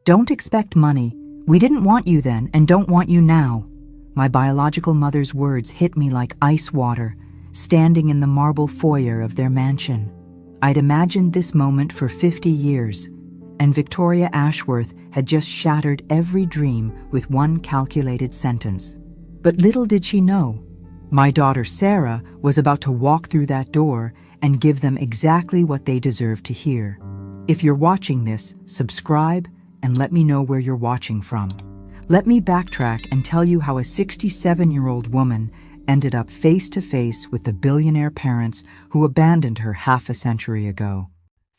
Don't expect money. We didn't want you then and don't want you now. My biological mother's words hit me like ice water, standing in the marble foyer of their mansion. I'd imagined this moment for 50 years, and Victoria Ashworth had just shattered every dream with one calculated sentence. But little did she know, my daughter Sarah was about to walk through that door and give them exactly what they deserved to hear. If you're watching this, subscribe and let me know where you're watching from. Let me backtrack and tell you how a 67-year-old woman ended up face-to-face with the billionaire parents who abandoned her half a century ago.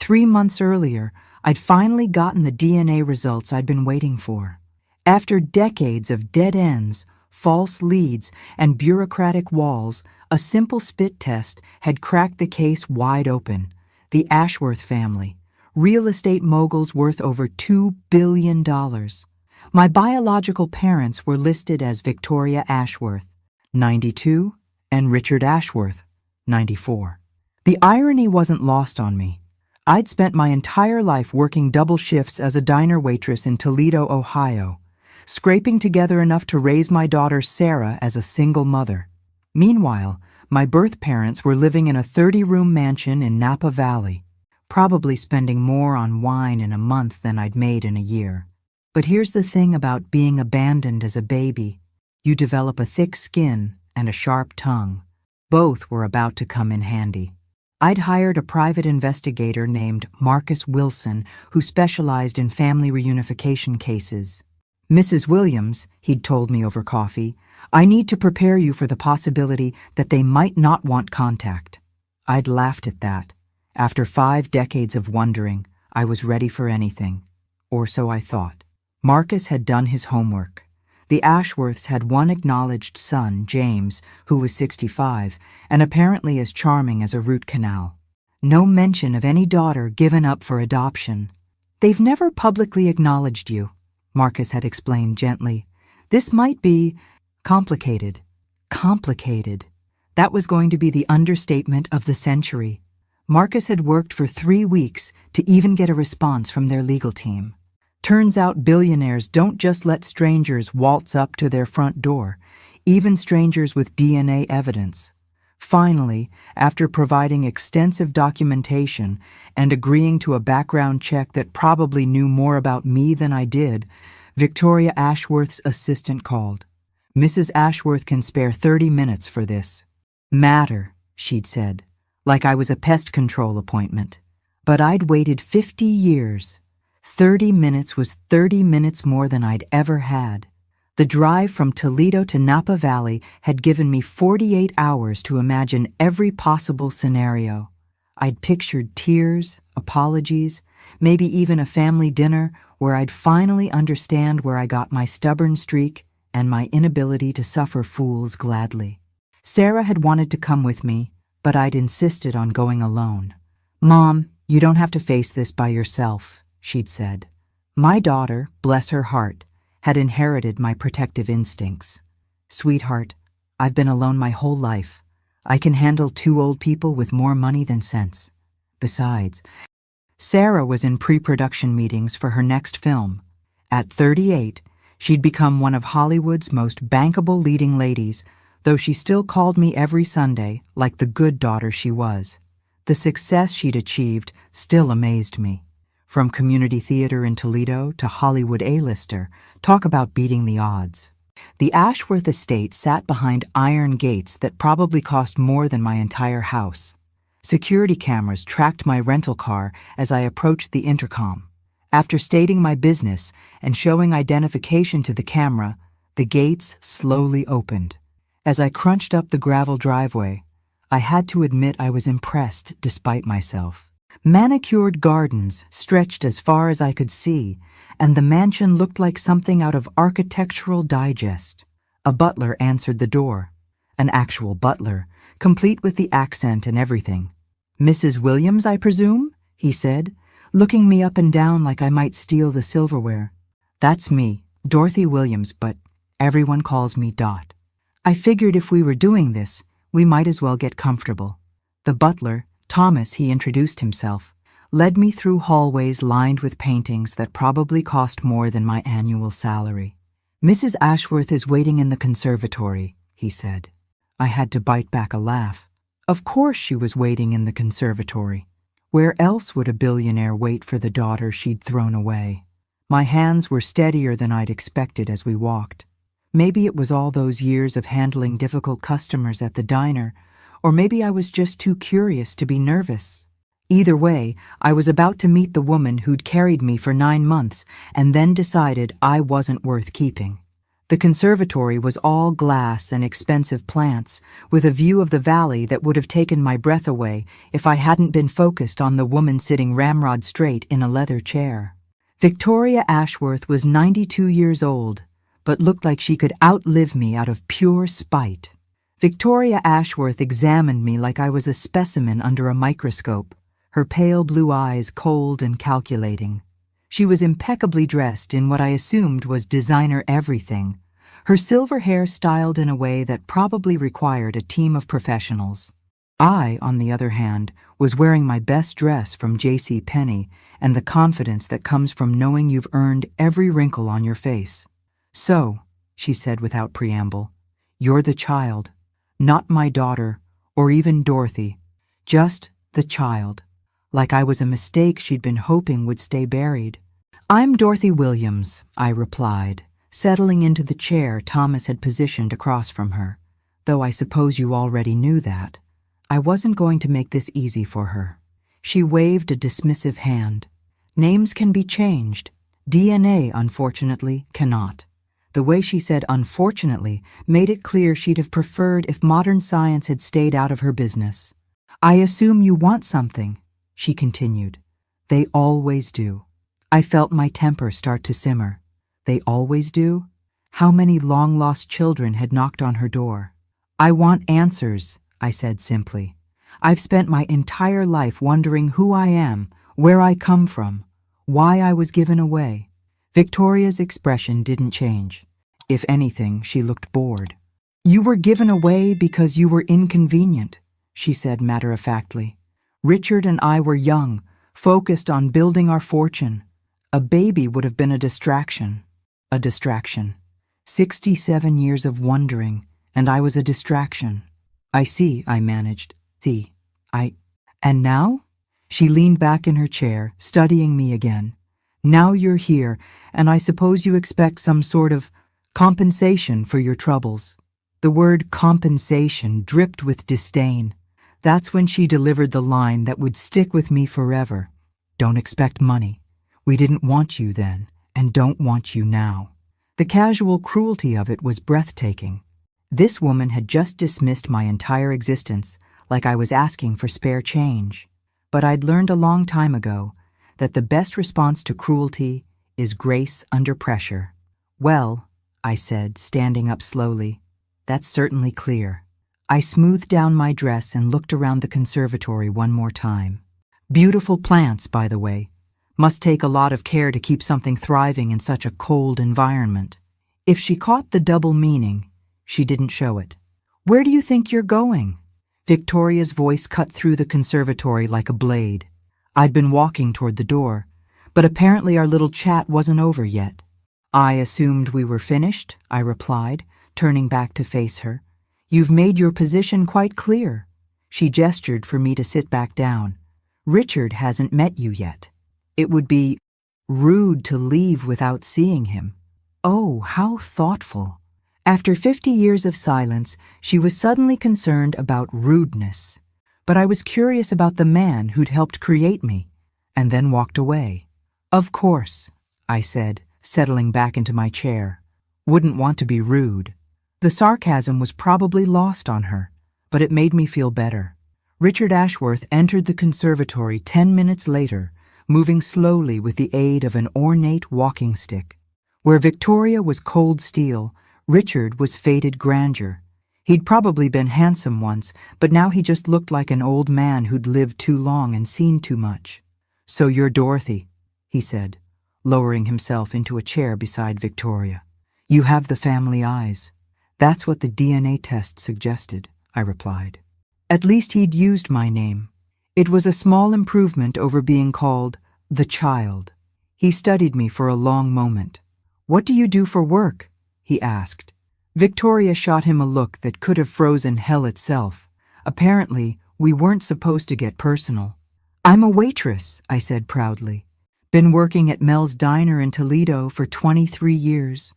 3 months earlier, I'd finally gotten the DNA results I'd been waiting for. After decades of dead ends, false leads, and bureaucratic walls, a simple spit test had cracked the case wide open. The Ashworth family, real estate moguls worth over $2 billion. My biological parents were listed as Victoria Ashworth, 92, and Richard Ashworth, 94. The irony wasn't lost on me. I'd spent my entire life working double shifts as a diner waitress in Toledo, Ohio, scraping together enough to raise my daughter Sarah as a single mother. Meanwhile, my birth parents were living in a 30-room mansion in Napa Valley, probably spending more on wine in a month than I'd made in a year. But here's the thing about being abandoned as a baby. You develop a thick skin and a sharp tongue. Both were about to come in handy. I'd hired a private investigator named Marcus Wilson who specialized in family reunification cases. Mrs. Williams, he'd told me over coffee, I need to prepare you for the possibility that they might not want contact. I'd laughed at that. After 5 decades of wondering, I was ready for anything. Or so I thought. Marcus had done his homework. The Ashworths had one acknowledged son, James, who was 65, and apparently as charming as a root canal. No mention of any daughter given up for adoption. They've never publicly acknowledged you, Marcus had explained gently. This might be complicated. Complicated. That was going to be the understatement of the century. Marcus had worked for 3 weeks to even get a response from their legal team. Turns out billionaires don't just let strangers waltz up to their front door, even strangers with DNA evidence. Finally, after providing extensive documentation and agreeing to a background check that probably knew more about me than I did, Victoria Ashworth's assistant called. Mrs. Ashworth can spare 30 minutes for this. Matter, she'd said, like I was a pest control appointment. But I'd waited 50 years. 30 minutes was 30 minutes more than I'd ever had. The drive from Toledo to Napa Valley had given me 48 hours to imagine every possible scenario. I'd pictured tears, apologies, maybe even a family dinner where I'd finally understand where I got my stubborn streak and my inability to suffer fools gladly. Sarah had wanted to come with me, but I'd insisted on going alone. Mom, you don't have to face this by yourself, she'd said. My daughter, bless her heart, had inherited my protective instincts. Sweetheart, I've been alone my whole life. I can handle 2 old people with more money than sense. Besides, Sarah was in pre-production meetings for her next film. At 38, she'd become one of Hollywood's most bankable leading ladies, though she still called me every Sunday like the good daughter she was. The success she'd achieved still amazed me. From community theater in Toledo to Hollywood A-lister, talk about beating the odds. The Ashworth estate sat behind iron gates that probably cost more than my entire house. Security cameras tracked my rental car as I approached the intercom. After stating my business and showing identification to the camera, the gates slowly opened. As I crunched up the gravel driveway, I had to admit I was impressed despite myself. Manicured gardens stretched as far as I could see, and the mansion looked like something out of Architectural Digest. A butler answered the door. An actual butler, complete with the accent and everything. Mrs. Williams, I presume? He said, looking me up and down like I might steal the silverware. That's me, Dorothy Williams, but everyone calls me Dot. I figured if we were doing this, we might as well get comfortable. The butler, Thomas, he introduced himself, led me through hallways lined with paintings that probably cost more than my annual salary. "Mrs. Ashworth is waiting in the conservatory," he said. I had to bite back a laugh. Of course she was waiting in the conservatory. Where else would a billionaire wait for the daughter she'd thrown away? My hands were steadier than I'd expected as we walked. Maybe it was all those years of handling difficult customers at the diner, or maybe I was just too curious to be nervous. Either way, I was about to meet the woman who'd carried me for 9 months and then decided I wasn't worth keeping. The conservatory was all glass and expensive plants, with a view of the valley that would have taken my breath away if I hadn't been focused on the woman sitting ramrod straight in a leather chair. Victoria Ashworth was 92 years old, but looked like she could outlive me out of pure spite. Victoria Ashworth examined me like I was a specimen under a microscope, her pale blue eyes cold and calculating. She was impeccably dressed in what I assumed was designer everything, her silver hair styled in a way that probably required a team of professionals. I, on the other hand, was wearing my best dress from J.C. Penney and the confidence that comes from knowing you've earned every wrinkle on your face. "So," she said without preamble, "you're the child. Not my daughter, or even Dorothy. Just the child." Like I was a mistake she'd been hoping would stay buried. "I'm Dorothy Williams," I replied, settling into the chair Thomas had positioned across from her. Though I suppose you already knew that. I wasn't going to make this easy for her. She waved a dismissive hand. "Names can be changed. DNA, unfortunately, cannot." The way she said "unfortunately" made it clear she'd have preferred if modern science had stayed out of her business. "I assume you want something," she continued. "They always do." I felt my temper start to simmer. They always do? How many long-lost children had knocked on her door? "I want answers," I said simply. "I've spent my entire life wondering who I am, where I come from, why I was given away." Victoria's expression didn't change. If anything, she looked bored. "You were given away because you were inconvenient," she said matter-of-factly. "Richard and I were young, focused on building our fortune. A baby would have been a distraction. A distraction. 67 years of wondering, and I was a distraction." "I see," I managed. "See, And now?" She leaned back in her chair, studying me again. "Now you're here, and I suppose you expect some sort of compensation for your troubles." The word compensation dripped with disdain. That's when she delivered the line that would stick with me forever. "Don't expect money. We didn't want you then, and don't want you now." The casual cruelty of it was breathtaking. This woman had just dismissed my entire existence, like I was asking for spare change. But I'd learned a long time ago that the best response to cruelty is grace under pressure. "Well," I said, standing up slowly, "that's certainly clear." I smoothed down my dress and looked around the conservatory one more time. Beautiful plants, by the way. Must take a lot of care to keep something thriving in such a cold environment. If she caught the double meaning, she didn't show it. "Where do you think you're going?" Victoria's voice cut through the conservatory like a blade. I'd been walking toward the door, but apparently our little chat wasn't over yet. "I assumed we were finished," I replied, turning back to face her. "You've made your position quite clear." She gestured for me to sit back down. "Richard hasn't met you yet. It would be rude to leave without seeing him." Oh, how thoughtful. After 50 years of silence, she was suddenly concerned about rudeness. But I was curious about the man who'd helped create me, and then walked away. "Of course," I said, settling back into my chair. "Wouldn't want to be rude." The sarcasm was probably lost on her, but it made me feel better. Richard Ashworth entered the conservatory 10 minutes later, moving slowly with the aid of an ornate walking stick. Where Victoria was cold steel, Richard was faded grandeur. He'd probably been handsome once, but now he just looked like an old man who'd lived too long and seen too much. "So you're Dorothy," he said, lowering himself into a chair beside Victoria. "You have the family eyes." "That's what the DNA test suggested," I replied. At least he'd used my name. It was a small improvement over being called the child. He studied me for a long moment. "What do you do for work?" he asked. Victoria shot him a look that could have frozen hell itself. Apparently, we weren't supposed to get personal. "I'm a waitress," I said proudly. "Been working at Mel's Diner in Toledo for 23 years.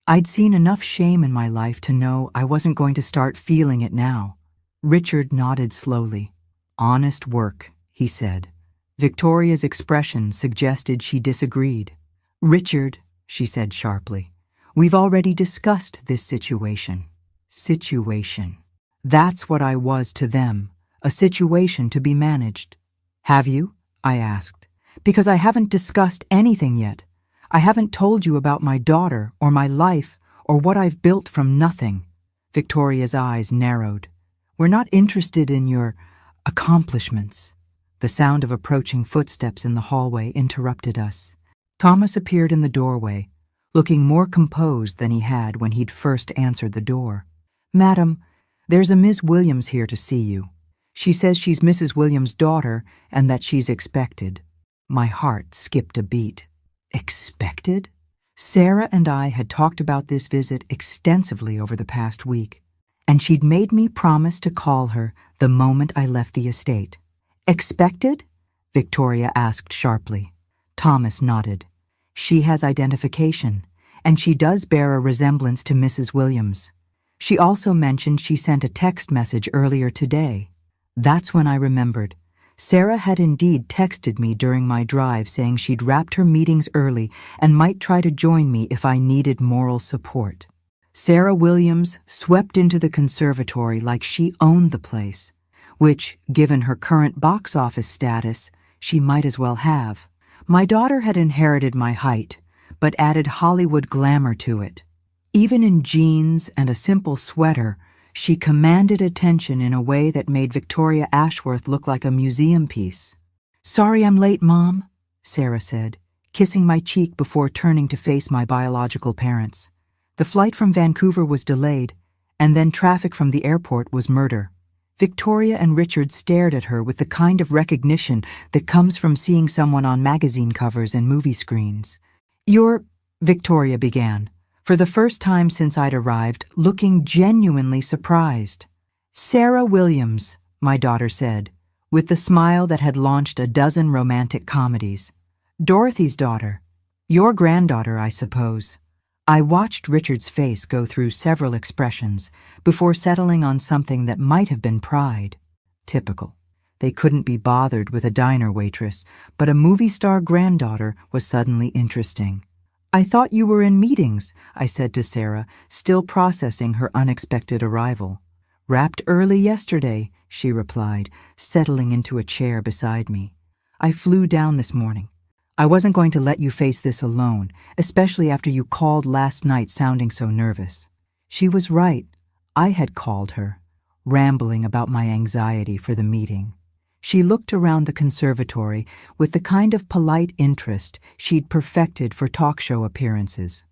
I'd seen enough shame in my life to know I wasn't going to start feeling it now." Richard nodded slowly. "Honest work," he said. Victoria's expression suggested she disagreed. "Richard," she said sharply, "we've already discussed this situation." Situation. That's what I was to them, a situation to be managed. "Have you?" I asked. "Because I haven't discussed anything yet. I haven't told you about my daughter or my life or what I've built from nothing." Victoria's eyes narrowed. "We're not interested in your accomplishments." The sound of approaching footsteps in the hallway interrupted us. Thomas appeared in the doorway, looking more composed than he had when he'd first answered the door. "Madam, there's a Miss Williams here to see you. She says she's Mrs. Williams' daughter and that she's expected." My heart skipped a beat. Expected? Sarah and I had talked about this visit extensively over the past week, and she'd made me promise to call her the moment I left the estate. "Expected?" Victoria asked sharply. Thomas nodded. "She has identification, and she does bear a resemblance to Mrs. Williams. She also mentioned she sent a text message earlier today." That's when I remembered. Sarah had indeed texted me during my drive saying she'd wrapped her meetings early and might try to join me if I needed moral support. Sarah Williams swept into the conservatory like she owned the place, which, given her current box office status, she might as well have. My daughter had inherited my height, but added Hollywood glamour to it. Even in jeans and a simple sweater, she commanded attention in a way that made Victoria Ashworth look like a museum piece. "Sorry I'm late, Mom," Sarah said, kissing my cheek before turning to face my biological parents. The flight from Vancouver was delayed, and then traffic from the airport was murder. Victoria and Richard stared at her with the kind of recognition that comes from seeing someone on magazine covers and movie screens. "You're," Victoria began, for the first time since I'd arrived, looking genuinely surprised. "Sarah Williams," my daughter said, with the smile that had launched a dozen romantic comedies. "Dorothy's daughter. Your granddaughter, I suppose." I watched Richard's face go through several expressions before settling on something that might have been pride. Typical. They couldn't be bothered with a diner waitress, but a movie star granddaughter was suddenly interesting. "I thought you were in meetings," I said to Sarah, still processing her unexpected arrival. "Wrapped early yesterday," she replied, settling into a chair beside me. "I flew down this morning. I wasn't going to let you face this alone, especially after you called last night sounding so nervous." She was right. I had called her, rambling about my anxiety for the meeting. She looked around the conservatory with the kind of polite interest she'd perfected for talk show appearances.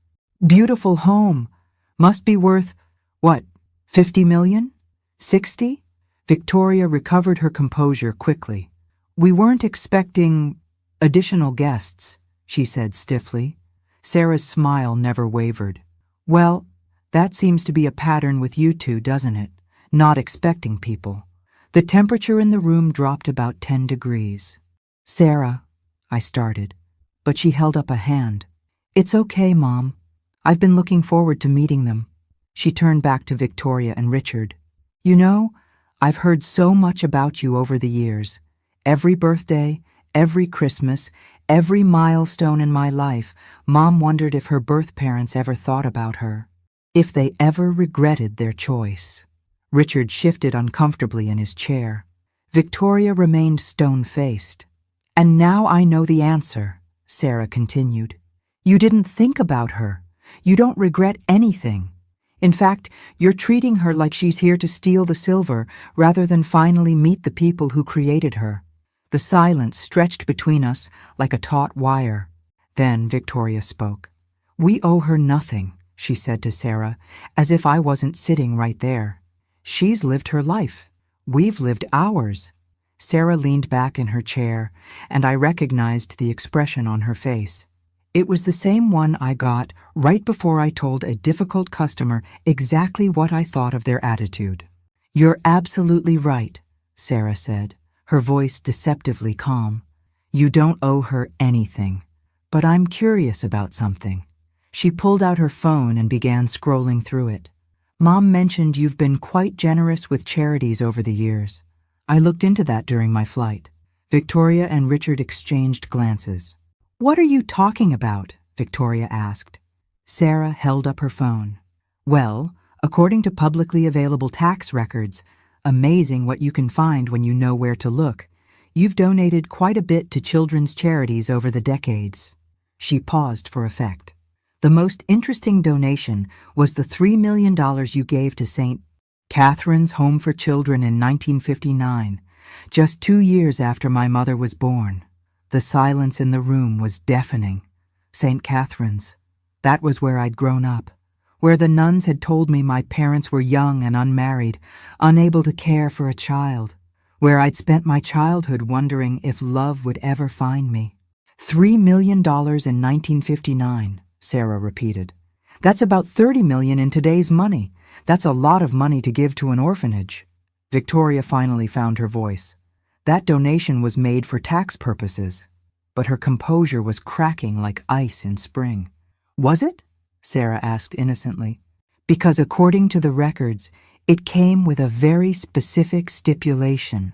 "Beautiful home. Must be worth, what, 50 million? 60? Victoria recovered her composure quickly. "We weren't expecting additional guests," she said stiffly. Sarah's smile never wavered. "Well, that seems to be a pattern with you two, doesn't it? Not expecting people." The temperature in the room dropped about 10 degrees. "Sarah," I started, but she held up a hand. "It's okay, Mom. I've been looking forward to meeting them." She turned back to Victoria and Richard. "You know, I've heard so much about you over the years. Every birthday, every Christmas, every milestone in my life, Mom wondered if her birth parents ever thought about her, if they ever regretted their choice." Richard shifted uncomfortably in his chair. Victoria remained stone-faced. "And now I know the answer," Sarah continued. "You didn't think about her. You don't regret anything. In fact, you're treating her like she's here to steal the silver rather than finally meet the people who created her." The silence stretched between us like a taut wire. Then Victoria spoke. "We owe her nothing," she said to Sarah, as if I wasn't sitting right there. "She's lived her life. We've lived ours. Sarah leaned back in her chair, and I recognized the expression on her face. It was the same one I got right before I told a difficult customer exactly what I thought of their attitude. "You're absolutely right," Sarah said, her voice deceptively calm. "You don't owe her anything. But I'm curious about something." She pulled out her phone and began scrolling through it. "Mom mentioned you've been quite generous with charities over the years. I looked into that during my flight." Victoria and Richard exchanged glances. "What are you talking about?" Victoria asked. Sarah held up her phone. "Well, according to publicly available tax records, amazing what you can find when you know where to look, you've donated quite a bit to children's charities over the decades." She paused for effect. "The most interesting donation was the $3 million you gave to St. Catherine's Home for Children in 1959, just 2 years after my mother was born." The silence in the room was deafening. St. Catherine's. That was where I'd grown up, where the nuns had told me my parents were young and unmarried, unable to care for a child, where I'd spent my childhood wondering if love would ever find me. $3 million in 1959, Sarah repeated. "That's about $30 million in today's money. That's a lot of money to give to an orphanage." Victoria finally found her voice. "That donation was made for tax purposes." But her composure was cracking like ice in spring. "Was it?" Sarah asked innocently. "Because according to the records, it came with a very specific stipulation.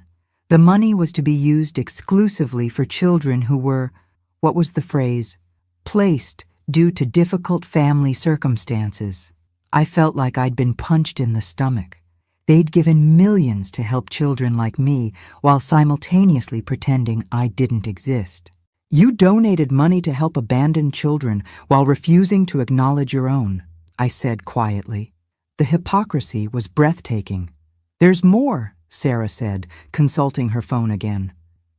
The money was to be used exclusively for children who were, what was the phrase, placed due to difficult family circumstances." I felt like I'd been punched in the stomach. They'd given millions to help children like me while simultaneously pretending I didn't exist. "You donated money to help abandoned children while refusing to acknowledge your own," I said quietly. The hypocrisy was breathtaking. "There's more," Sarah said, consulting her phone again.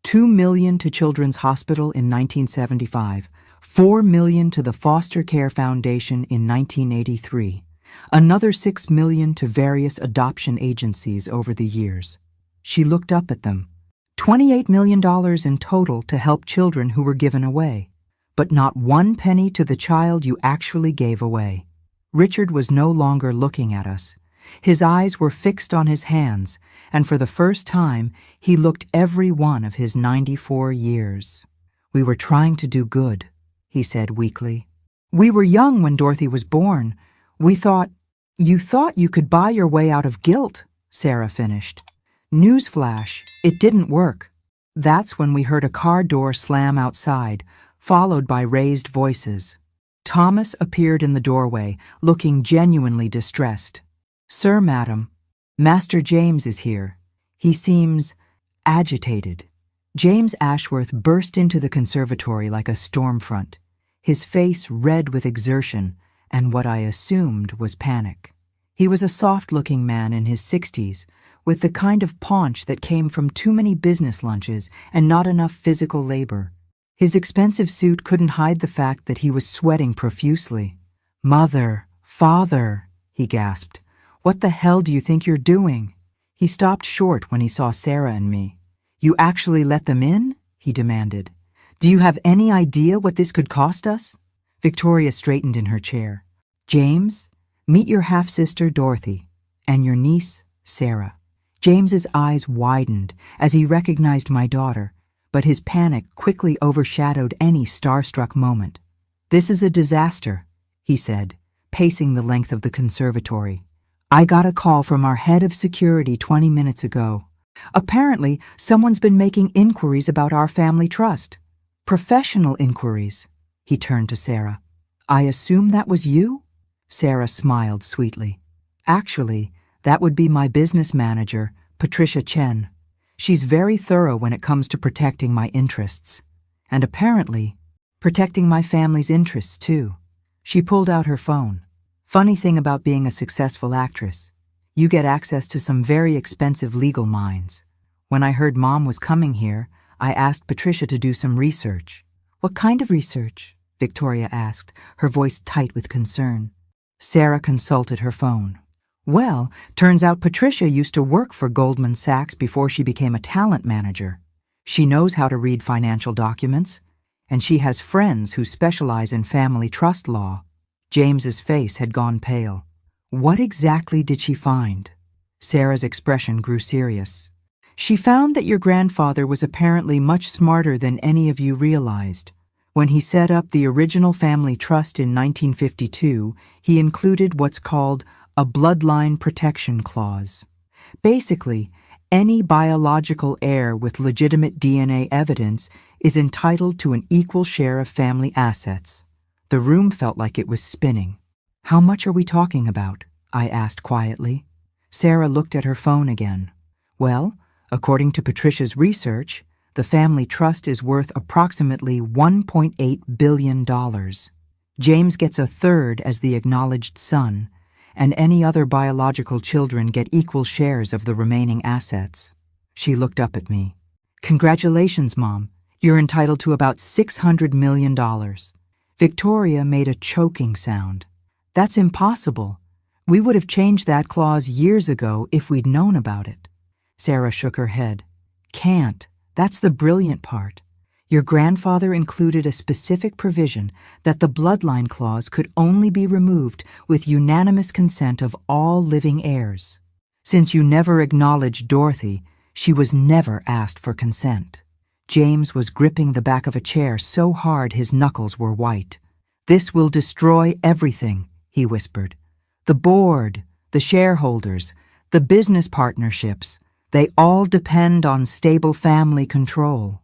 $2 million to Children's Hospital in 1975, $4 million to the Foster Care Foundation in 1983. Another $6 million to various adoption agencies over the years. She looked up at them. $28 million in total to help children who were given away. But not one penny to the child you actually gave away. Richard was no longer looking at us. His eyes were fixed on his hands, and for the first time, he looked every one of his 94 years. "We were trying to do good," he said weakly. "We were young when Dorothy was born. We thought—" "You thought you could buy your way out of guilt," Sarah finished. Newsflash, it didn't work. That's when we heard a car door slam outside, followed by raised voices. Thomas appeared in the doorway, looking genuinely distressed. "Sir, madam, Master James is here. He seems agitated." James Ashworth burst into the conservatory like a storm front, his face red with exertion and what I assumed was panic. He was a soft-looking man in his 60s, with the kind of paunch that came from too many business lunches and not enough physical labor. His expensive suit couldn't hide the fact that he was sweating profusely. "Mother, father," he gasped. "What the hell do you think you're doing?" He stopped short when he saw Sarah and me. "You actually let them in?" he demanded. "Do you have any idea what this could cost us?" Victoria straightened in her chair. "James, meet your half-sister Dorothy, and your niece Sarah." James's eyes widened as he recognized my daughter, but his panic quickly overshadowed any starstruck moment. "This is a disaster," he said, pacing the length of the conservatory. "I got a call from our head of security 20 minutes ago. Apparently, someone's been making inquiries about our family trust. Professional inquiries." He turned to Sarah. "I assume that was you?" Sarah smiled sweetly. "Actually, that would be my business manager, Patricia Chen. She's very thorough when it comes to protecting my interests. And apparently, protecting my family's interests, too." She pulled out her phone. "Funny thing about being a successful actress. You get access to some very expensive legal minds. When I heard Mom was coming here, I asked Patricia to do some research." "What kind of research?" Victoria asked, her voice tight with concern. Sarah consulted her phone. Well, turns out Patricia used to work for Goldman Sachs before she became a talent manager. She knows how to read financial documents, and she has friends who specialize in family trust law. James's face had gone pale. What exactly did she find? Sarah's expression grew serious. She found that your grandfather was apparently much smarter than any of you realized. When he set up the original family trust in 1952, he included what's called a bloodline protection clause. Basically, any biological heir with legitimate DNA evidence is entitled to an equal share of family assets. The room felt like it was spinning. How much are we talking about? I asked quietly. Sarah looked at her phone again. Well, according to Patricia's research, the family trust is worth approximately $1.8 billion. James gets a third as the acknowledged son, and any other biological children get equal shares of the remaining assets. She looked up at me. Congratulations, Mom. You're entitled to about $600 million. Victoria made a choking sound. That's impossible. We would have changed that clause years ago if we'd known about it. Sarah shook her head. Can't. That's the brilliant part. Your grandfather included a specific provision that the bloodline clause could only be removed with unanimous consent of all living heirs. Since you never acknowledged Dorothy, she was never asked for consent. James was gripping the back of a chair so hard his knuckles were white. This will destroy everything, he whispered. The board, the shareholders, the business partnerships, they all depend on stable family control.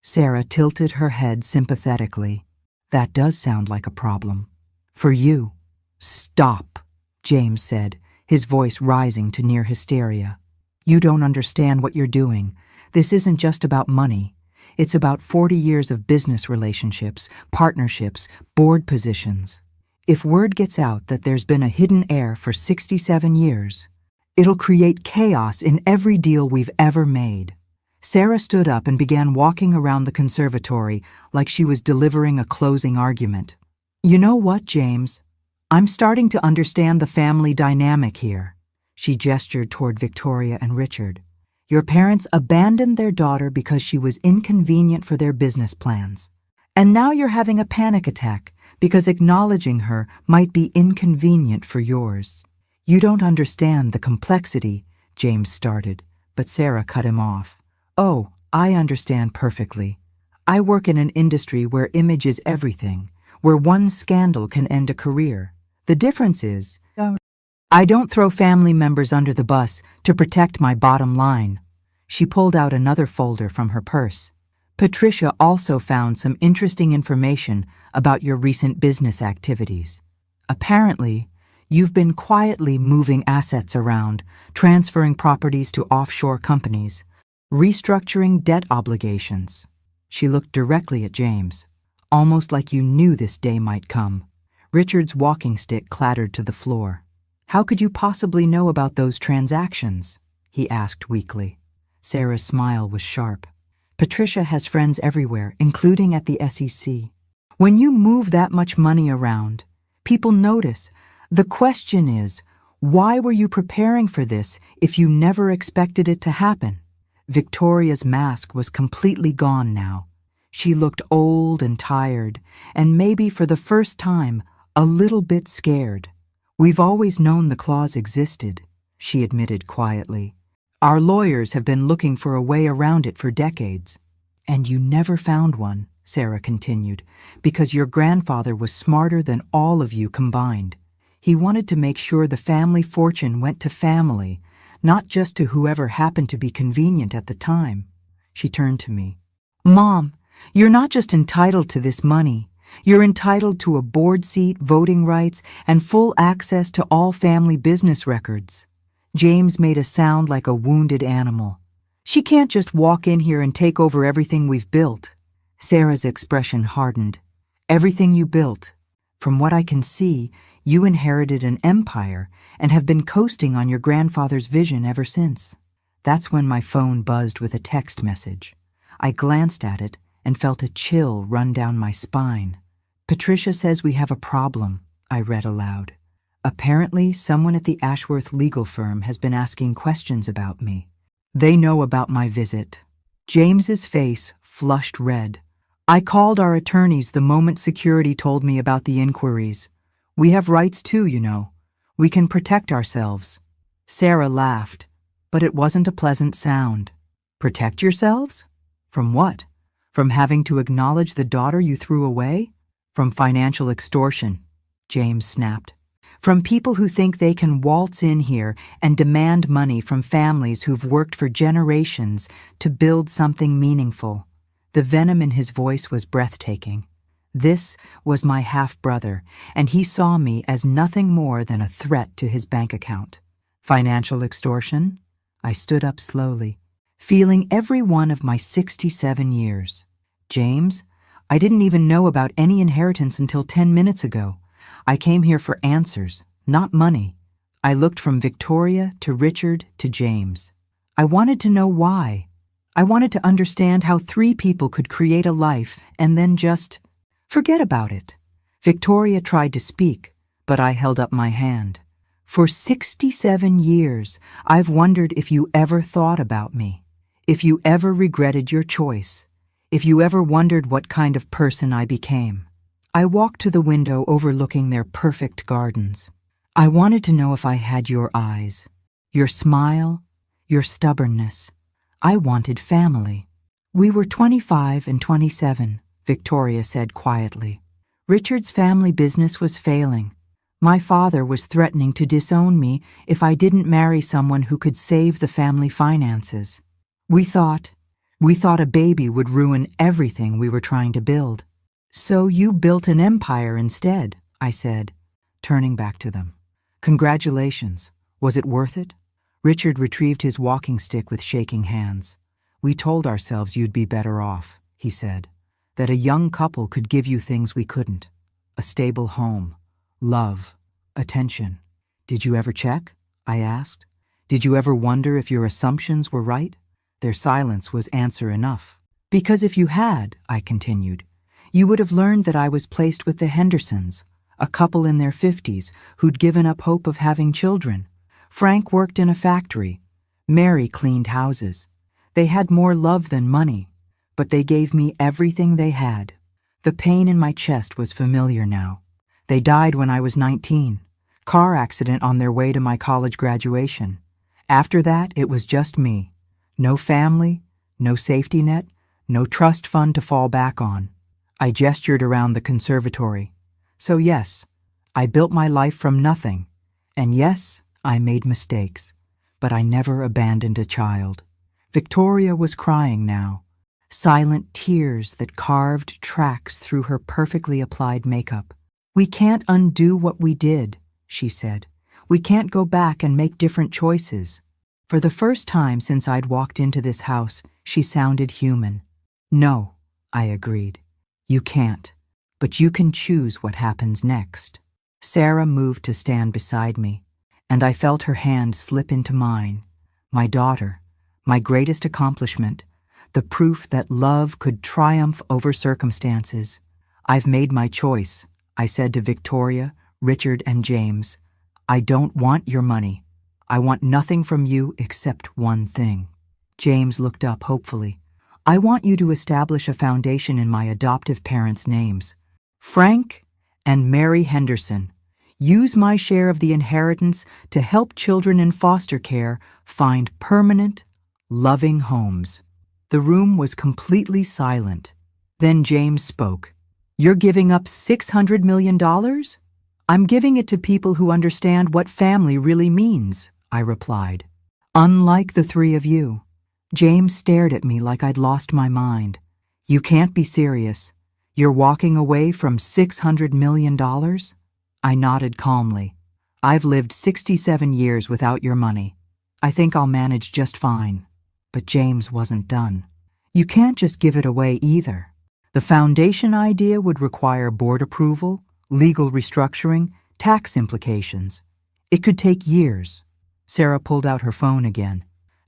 Sarah tilted her head sympathetically. That does sound like a problem. For you. Stop, James said, his voice rising to near hysteria. You don't understand what you're doing. This isn't just about money. It's about 40 years of business relationships, partnerships, board positions. If word gets out that there's been a hidden heir for 67 years, it'll create chaos in every deal we've ever made. Sarah stood up and began walking around the conservatory like she was delivering a closing argument. You know what, James? I'm starting to understand the family dynamic here. She gestured toward Victoria and Richard. Your parents abandoned their daughter because she was inconvenient for their business plans. And now you're having a panic attack because acknowledging her might be inconvenient for yours. You don't understand the complexity, James started, but Sarah cut him off. Oh, I understand perfectly. I work in an industry where image is everything, where one scandal can end a career. The difference is, I don't throw family members under the bus to protect my bottom line. She pulled out another folder from her purse. Patricia also found some interesting information about your recent business activities. Apparently, you've been quietly moving assets around, transferring properties to offshore companies, restructuring debt obligations. She looked directly at James, almost like you knew this day might come. Richard's walking stick clattered to the floor. How could you possibly know about those transactions? He asked weakly. Sarah's smile was sharp. Patricia has friends everywhere, including at the SEC. When you move that much money around, people notice. The question is, why were you preparing for this if you never expected it to happen? Victoria's mask was completely gone now. She looked old and tired, and maybe for the first time, a little bit scared. We've always known the clause existed, she admitted quietly. Our lawyers have been looking for a way around it for decades. And you never found one, Sarah continued, because your grandfather was smarter than all of you combined. He wanted to make sure the family fortune went to family, not just to whoever happened to be convenient at the time. She turned to me. Mom, you're not just entitled to this money. You're entitled to a board seat, voting rights, and full access to all family business records. James made a sound like a wounded animal. She can't just walk in here and take over everything we've built. Sarah's expression hardened. Everything you built. From what I can see, you inherited an empire and have been coasting on your grandfather's vision ever since. That's when my phone buzzed with a text message. I glanced at it and felt a chill run down my spine. Patricia says we have a problem, I read aloud. Apparently, someone at the Ashworth legal firm has been asking questions about me. They know about my visit. James's face flushed red. I called our attorneys the moment security told me about the inquiries. We have rights too, you know. We can protect ourselves. Sarah laughed, but it wasn't a pleasant sound. Protect yourselves? From what? From having to acknowledge the daughter you threw away? From financial extortion, James snapped. From people who think they can waltz in here and demand money from families who've worked for generations to build something meaningful. The venom in his voice was breathtaking. This was my half-brother, and he saw me as nothing more than a threat to his bank account. Financial extortion? I stood up slowly, feeling every one of my 67 years. James, I didn't even know about any inheritance until 10 minutes ago. I came here for answers, not money. I looked from Victoria to Richard to James. I wanted to know why. I wanted to understand how 3 people could create a life and then just forget about it. Victoria tried to speak, but I held up my hand. For 67 years, I've wondered if you ever thought about me, if you ever regretted your choice, if you ever wondered what kind of person I became. I walked to the window overlooking their perfect gardens. I wanted to know if I had your eyes, your smile, your stubbornness. I wanted family. We were 25 and 27, Victoria said quietly. Richard's family business was failing. My father was threatening to disown me if I didn't marry someone who could save the family finances. We thought a baby would ruin everything we were trying to build. So you built an empire instead, I said, turning back to them. Congratulations. Was it worth it? Richard retrieved his walking stick with shaking hands. We told ourselves you'd be better off, he said, that a young couple could give you things we couldn't. A stable home, love, attention. Did you ever check? I asked. Did you ever wonder if your assumptions were right? Their silence was answer enough. Because if you had, I continued, you would have learned that I was placed with the Hendersons, a couple in their 50s who'd given up hope of having children. Frank worked in a factory. Mary cleaned houses. They had more love than money, but they gave me everything they had. The pain in my chest was familiar now. They died when I was 19. Car accident on their way to my college graduation. After that, it was just me. No family, no safety net, no trust fund to fall back on. I gestured around the conservatory. So yes, I built my life from nothing. And yes, I made mistakes. But I never abandoned a child. Victoria was crying now. Silent tears that carved tracks through her perfectly applied makeup. We can't undo what we did, she said. We can't go back and make different choices. For the first time since I'd walked into this house, she sounded human. No, I agreed. You can't, but you can choose what happens next. Sarah moved to stand beside me, and I felt her hand slip into mine. My daughter, my greatest accomplishment, the proof that love could triumph over circumstances. I've made my choice, I said to Victoria, Richard, and James. I don't want your money. I want nothing from you except one thing. James looked up hopefully. I want you to establish a foundation in my adoptive parents' names. Frank and Mary Henderson. Use my share of the inheritance to help children in foster care find permanent, loving homes. The room was completely silent. Then James spoke. You're giving up $600 million? I'm giving it to people who understand what family really means, I replied. Unlike the 3 of you. James stared at me like I'd lost my mind. You can't be serious. You're walking away from $600 million? I nodded calmly. I've lived 67 years without your money. I think I'll manage just fine. But James wasn't done. You can't just give it away either. The foundation idea would require board approval, legal restructuring, tax implications. It could take years. Sarah pulled out her phone again.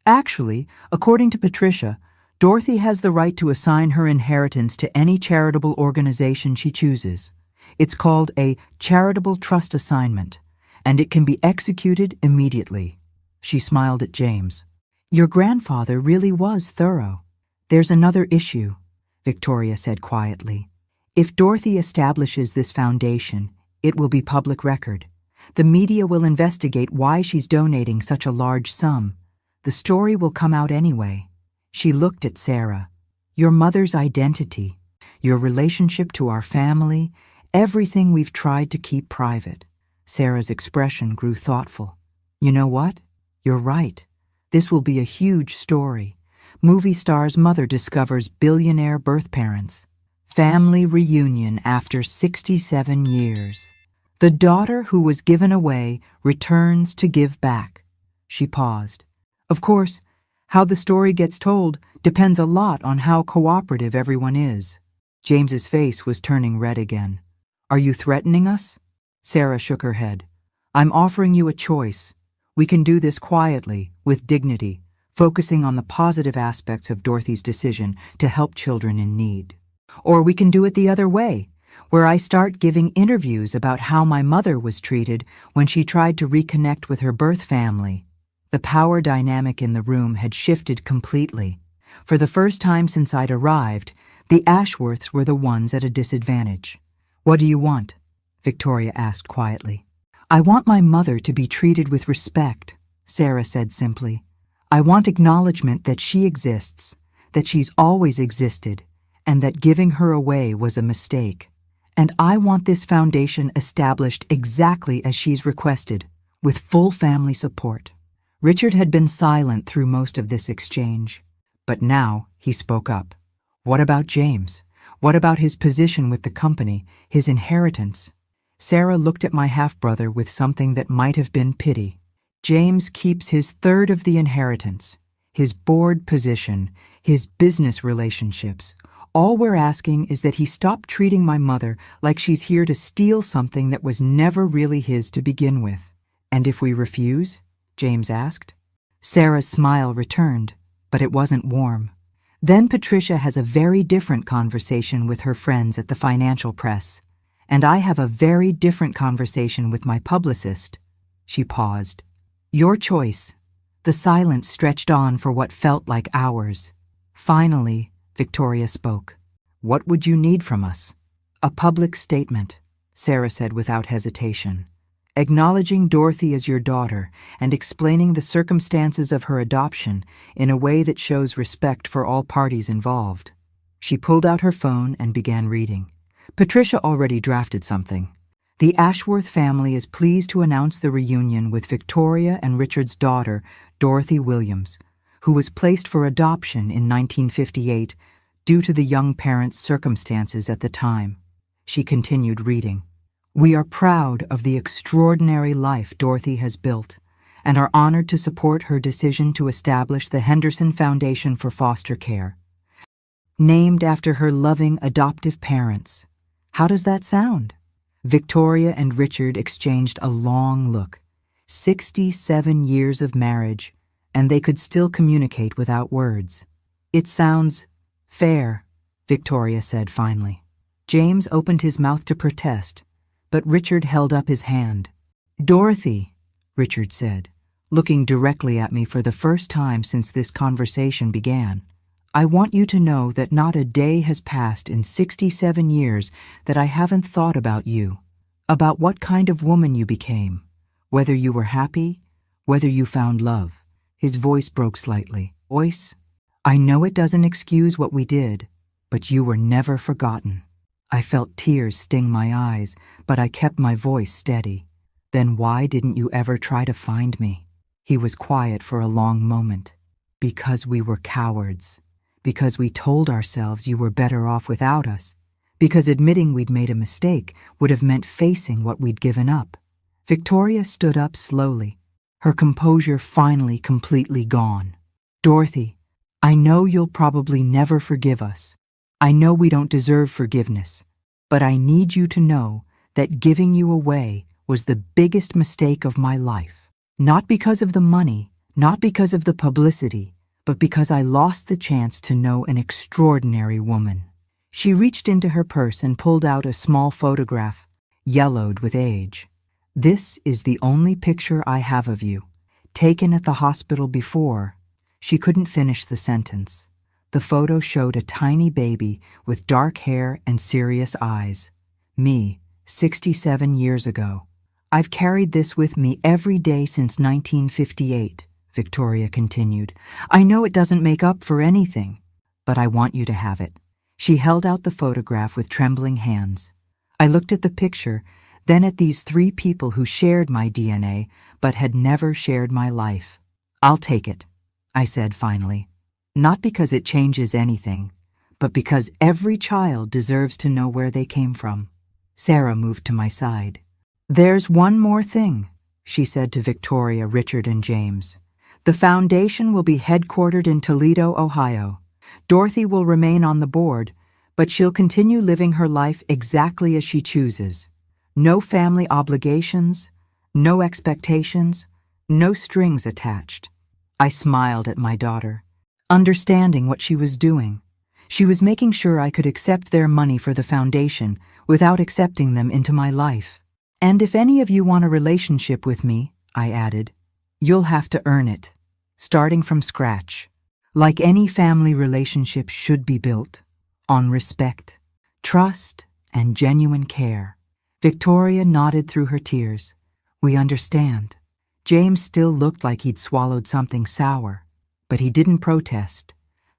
Actually, according to Patricia, Dorothy has the right to assign her inheritance to any charitable organization she chooses. It's called a charitable trust assignment, and it can be executed immediately." She smiled at James. "Your grandfather really was thorough." "There's another issue," Victoria said quietly. "If Dorothy establishes this foundation, it will be public record. The media will investigate why she's donating such a large sum. The story will come out anyway." She looked at Sarah. "Your mother's identity, your relationship to our family, everything we've tried to keep private." Sarah's expression grew thoughtful. "You know what? You're right. This will be a huge story. Movie star's mother discovers billionaire birth parents. Family reunion after 67 years. The daughter who was given away returns to give back." She paused. "Of course, how the story gets told depends a lot on how cooperative everyone is." James's face was turning red again. "Are you threatening us?" Sarah shook her head. "I'm offering you a choice. We can do this quietly, with dignity, focusing on the positive aspects of Dorothy's decision to help children in need. Or we can do it the other way, where I start giving interviews about how my mother was treated when she tried to reconnect with her birth family." The power dynamic in the room had shifted completely. For the first time since I'd arrived, the Ashworths were the ones at a disadvantage. "What do you want?" Victoria asked quietly. "I want my mother to be treated with respect," Sarah said simply. "I want acknowledgement that she exists, that she's always existed, and that giving her away was a mistake. And I want this foundation established exactly as she's requested, with full family support." Richard had been silent through most of this exchange, but now he spoke up. "What about James? What about his position with the company, his inheritance?" Sarah looked at my half-brother with something that might have been pity. "James keeps his third of the inheritance, his board position, his business relationships. All we're asking is that he stop treating my mother like she's here to steal something that was never really his to begin with." "And if we refuse?" James asked. Sarah's smile returned, but it wasn't warm. "Then Patricia has a very different conversation with her friends at the financial press, and I have a very different conversation with my publicist." She paused. "Your choice." The silence stretched on for what felt like hours. Finally, Victoria spoke. "What would you need from us?" "A public statement," Sarah said without hesitation. "Acknowledging Dorothy as your daughter and explaining the circumstances of her adoption in a way that shows respect for all parties involved." She pulled out her phone and began reading. Patricia already drafted something. "The Ashworth family is pleased to announce the reunion with Victoria and Richard's daughter, Dorothy Williams, who was placed for adoption in 1958 due to the young parents' circumstances at the time." She continued reading. "We are proud of the extraordinary life Dorothy has built and are honored to support her decision to establish the Henderson Foundation for Foster Care, named after her loving adoptive parents." How does that sound? Victoria and Richard exchanged a long look. 67 years of marriage, and they could still communicate without words. "It sounds fair," Victoria said finally. James opened his mouth to protest, but Richard held up his hand. "Dorothy," Richard said, looking directly at me for the first time since this conversation began, "I want you to know that not a day has passed in 67 years that I haven't thought about you, about what kind of woman you became, whether you were happy, whether you found love." His voice broke slightly. "Voice, I know it doesn't excuse what we did, but you were never forgotten." I felt tears sting my eyes, but I kept my voice steady. "Then why didn't you ever try to find me?" He was quiet for a long moment. "Because we were cowards. Because we told ourselves you were better off without us. Because admitting we'd made a mistake would have meant facing what we'd given up." Victoria stood up slowly, her composure finally completely gone. "Dorothy, I know you'll probably never forgive us. I know we don't deserve forgiveness, but I need you to know that giving you away was the biggest mistake of my life. Not because of the money, not because of the publicity, but because I lost the chance to know an extraordinary woman." She reached into her purse and pulled out a small photograph, yellowed with age. This is the only picture I have of you, taken at the hospital before. She couldn't finish the sentence. The photo showed a tiny baby with dark hair and serious eyes. Me, 67 years ago. I've carried this with me every day since 1958, Victoria continued. I know it doesn't make up for anything, but I want you to have it. She held out the photograph with trembling hands. I looked at the picture, then at these 3 people who shared my DNA, but had never shared my life. I'll take it, I said finally. Not because it changes anything, but because every child deserves to know where they came from. Sarah moved to my side. There's one more thing, she said to Victoria, Richard, and James. The foundation will be headquartered in Toledo, Ohio. Dorothy will remain on the board, but she'll continue living her life exactly as she chooses. No family obligations, no expectations, no strings attached. I smiled at my daughter, understanding what she was doing. She was making sure I could accept their money for the foundation without accepting them into my life. And if any of you want a relationship with me, I added, you'll have to earn it, starting from scratch. Like any family relationship should be built on respect, trust, and genuine care. Victoria nodded through her tears. We understand. James still looked like he'd swallowed something sour, but he didn't protest.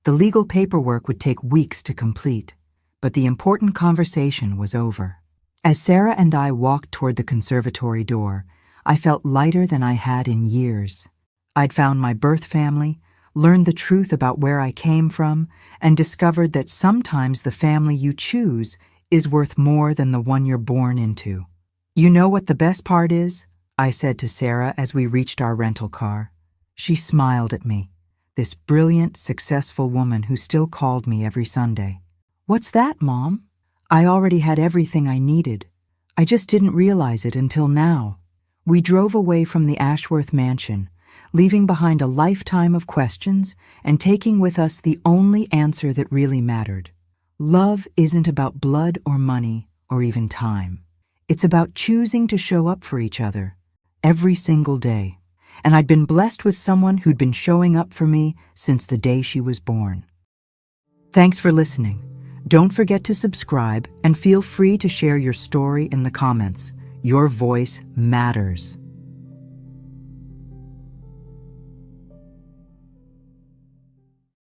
The legal paperwork would take weeks to complete, but the important conversation was over. As Sarah and I walked toward the conservatory door, I felt lighter than I had in years. I'd found my birth family, learned the truth about where I came from, and discovered that sometimes the family you choose is worth more than the one you're born into. You know what the best part is? I said to Sarah as we reached our rental car. She smiled at me, this brilliant, successful woman who still called me every Sunday. What's that, Mom? I already had everything I needed. I just didn't realize it until now. We drove away from the Ashworth mansion, leaving behind a lifetime of questions and taking with us the only answer that really mattered. Love isn't about blood or money or even time. It's about choosing to show up for each other every single day. And I'd been blessed with someone who'd been showing up for me since the day she was born. Thanks for listening. Don't forget to subscribe and feel free to share your story in the comments. Your voice matters.